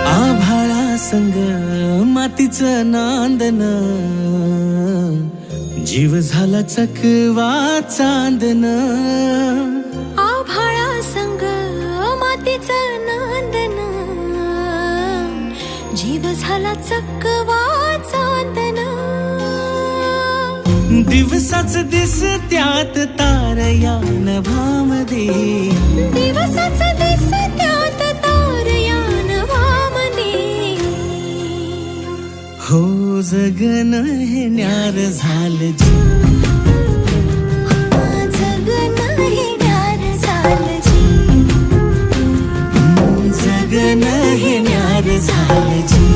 आभाळा संग मातीचं नांदन, जीव झाला चकवा चांदन. आभाळा संग मातीचं नांदन, जीव झाला चकवा चांदन. दिवसाच दिसत्यात तारया नभामध्ये, दिवसाच दिसत्यात तारया नभामध्ये. हो जगन हे न्यार झालं जी, जगन हे न्यार झालं जी. जगन हे न्यार झालं जी,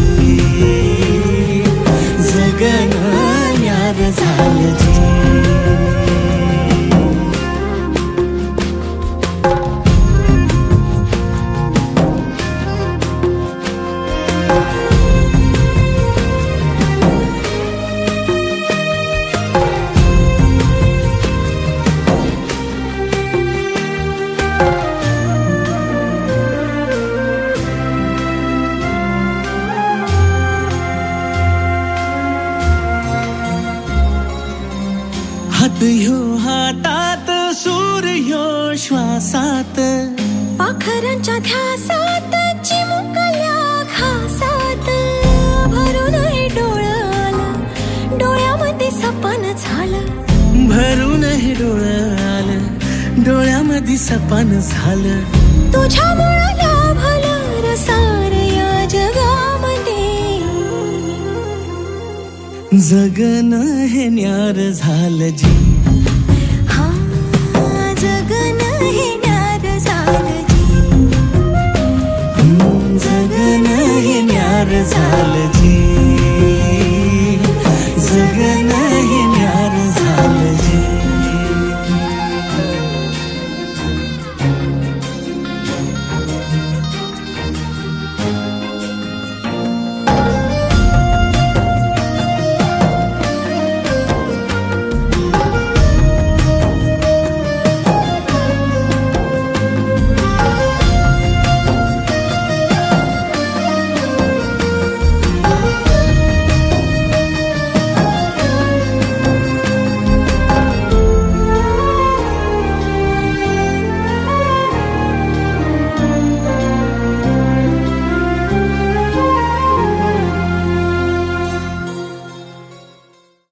जगन न्यार झालं जी. हात ह्यो हातात, सूर ह्यो श्वासात, पाखरांच्या ध्यासात, चिमुकल्या घासात. भरून हे डोळं आलं, डोळ्यामध्ये सपन झालं. भरून हे डोळं आलं, डोळ्यामध्ये सपन झालं. तुझ्यामुळं लाभलं रसार या जगामध्ये. जगन हे न्यार झालं जी, हा जगन हे न्यार झालं जी. जगन हे न्यार झालं जी.